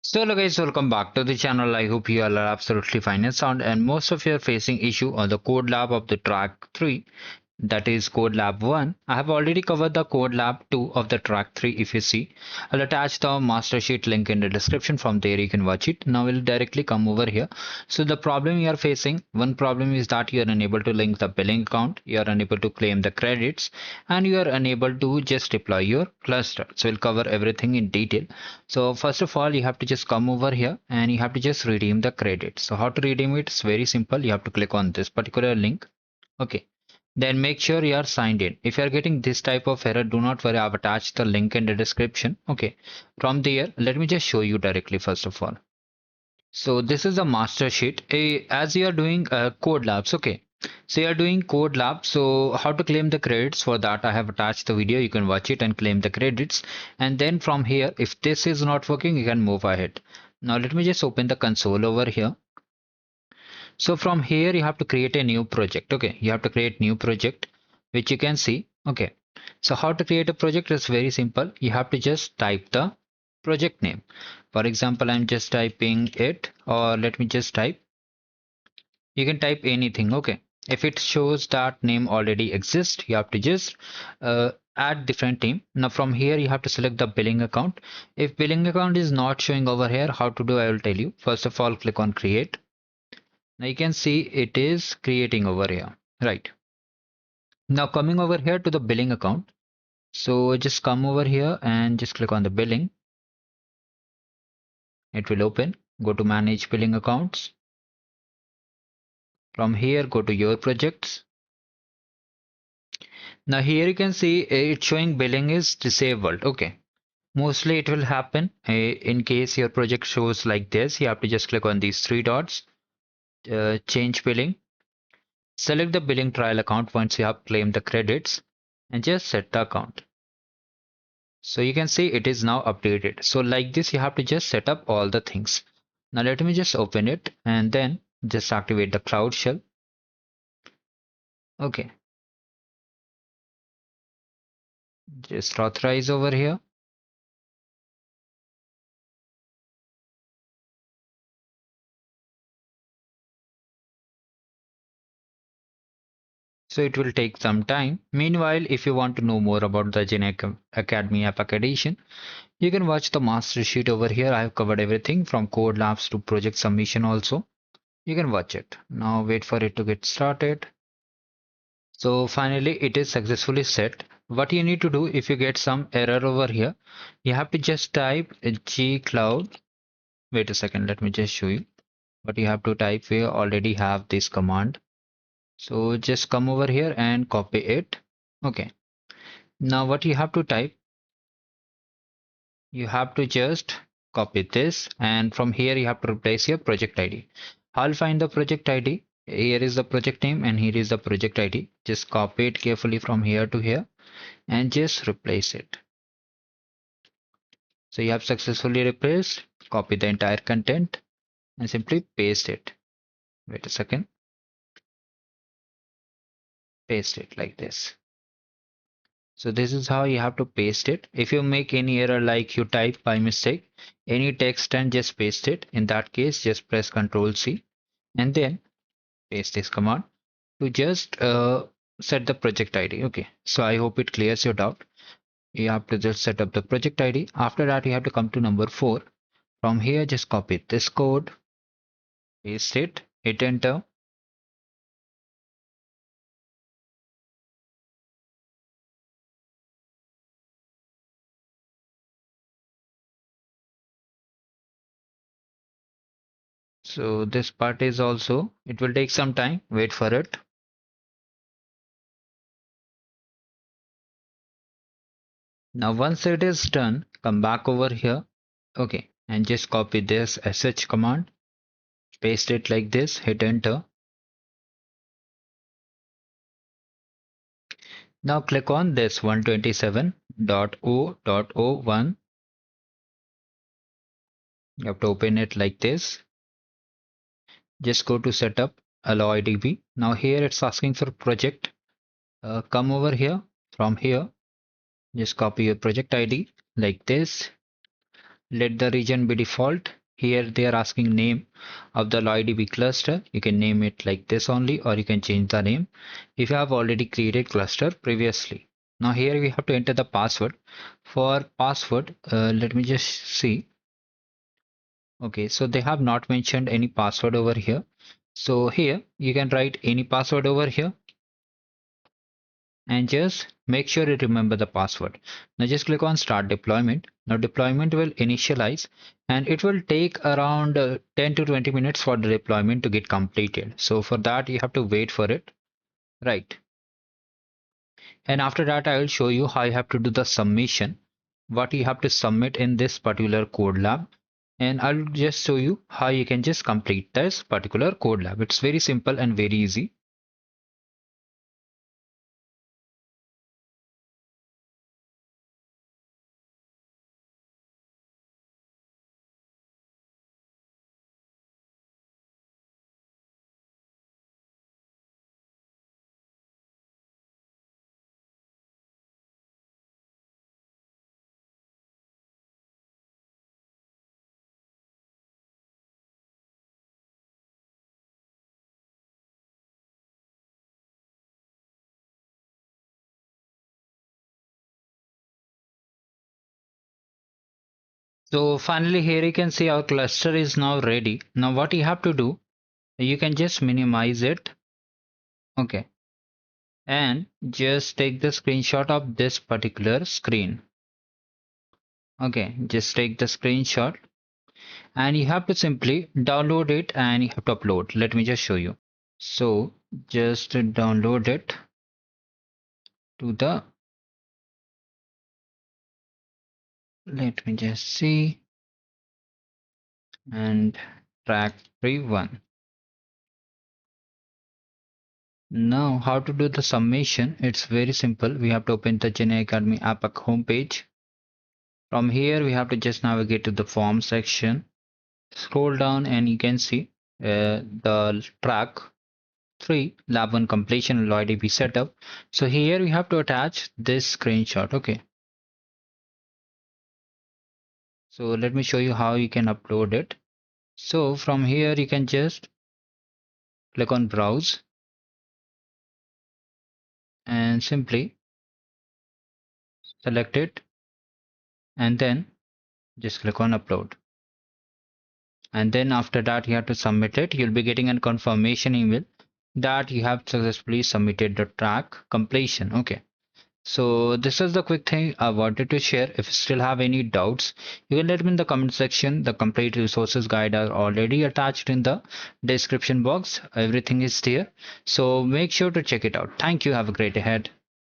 So hello guys, welcome back to the channel. I hope you all are absolutely fine and sound, and most of you are facing issue on the code lab of the track 3, that is code lab 1. I have already covered the code lab 2 of the track 3. If you see, I'll attach the master sheet link in the description. From there you can watch it. Now we'll directly come over here. So the problem you are facing, one problem is that you are unable to link the billing account, you are unable to claim the credits, and you are unable to just deploy your cluster. So we'll cover everything in detail. So first of all, you have to just come over here and you have to just redeem the credit. So how to redeem it? It's very simple. You have to click on this particular link. Okay. Then make sure you are signed in. If you are getting this type of error, do not worry. I've attached the link in the description. Okay. From there, let me just show you directly first of all. So this is a master sheet. As you are doing code labs, okay. So you are doing code lab. So how to claim the credits? For that, I have attached the video. You can watch it and claim the credits. And then from here, if this is not working, you can move ahead. Now let me just open the console over here. So from here, you have to create a new project. Okay, you have to create new project, which you can see. Okay, so how to create a project is very simple. You have to just type the project name. For example, I'm just typing it, or let me just type. You can type anything. Okay, if it shows that name already exists, you have to just add different name. Now from here, you have to select the billing account. If billing account is not showing over here, how to do, I will tell you. First of all, click on create. Now you can see it is creating over here, right? Now coming over here to the billing account. So just come over here and just click on the billing. It will open. Go to manage billing accounts. From here, go to your projects. Now here you can see it's showing billing is disabled. Okay. Mostly it will happen in case your project shows like this. You have to just click on these three dots, change billing. Select the billing trial account once you have claimed the credits and just set the account. So you can see it is now updated. So like this, you have to just set up all the things. Now let me just open it and then just activate the Cloud Shell. Okay, just authorize over here. So it will take some time. Meanwhile, if you want to know more about the Gen Academy APAC edition, you can watch the master sheet over here. I have covered everything from code labs to project submission also. You can watch it. Now wait for it to get started. So finally it is successfully set. What you need to do if you get some error over here, you have to just type gcloud. Wait a second, let me just show you what you have to type. We already have this command. So just come over here and copy it. Okay. Now what you have to type, you have to just copy this, and from here you have to replace your project ID. I'll find the project ID. Here is the project name and here is the project ID. Just copy it carefully from here to here and just replace it. So you have successfully replaced. Copy the entire content and simply paste it. Wait a second. Paste it like this. So this is how you have to paste it. If you make any error like you type by mistake any text and just paste it, in that case just press Ctrl C and then paste this command to just set the project ID. Okay, so I hope it clears your doubt. You have to just set up the project ID. After that you have to come to number 4. From here just copy this code, paste it, hit enter. So this part is also, it will take some time, wait for it. Now once it is done, come back over here. Okay, and just copy this sh command, paste it like this, hit enter. Now click on this 127.0.01. You have to open it like this. Just go to setup AlloyDB. Now here it's asking for project. Come over here. From here, just copy your project ID like this. Let the region be default. Here they are asking name of the AlloyDB cluster. You can name it like this only, or you can change the name if you have already created cluster previously. Now here we have to enter the password. For password, let me just see. Okay, so they have not mentioned any password over here. So here you can write any password over here and just make sure you remember the password. Now just click on start deployment. Now deployment will initialize and it will take around 10 to 20 minutes for the deployment to get completed. So for that you have to wait for it. Right. And after that I will show you how you have to do the submission, what you have to submit in this particular code lab. And I'll just show you how you can just complete this particular code lab. It's very simple and very easy. So finally here you can see our cluster is now ready. Now what you have to do, you can just minimize it. Okay. And just take the screenshot of this particular screen. Okay, just take the screenshot and you have to simply download it and you have to upload. Let me just show you. So just download it to the, let me just see, and track 3.1. Now how to do the summation? It's very simple. We have to open the Gen Academy APAC homepage. From here we have to just navigate to the form section, scroll down and you can see the track 3 lab 1 completion AlloyDB setup. So here we have to attach this screenshot. Okay, so let me show you how you can upload it. So from here you can just click on browse and simply select it and then just click on upload, and then after that you have to submit it. You'll be getting a confirmation email that you have successfully submitted the track completion. Okay, so this is the quick thing I wanted to share. If you still have any doubts, you can let me in the comment section. The complete resources guide are already attached in the description box. Everything is there, so make sure to check it out. Thank you. Have a great day ahead.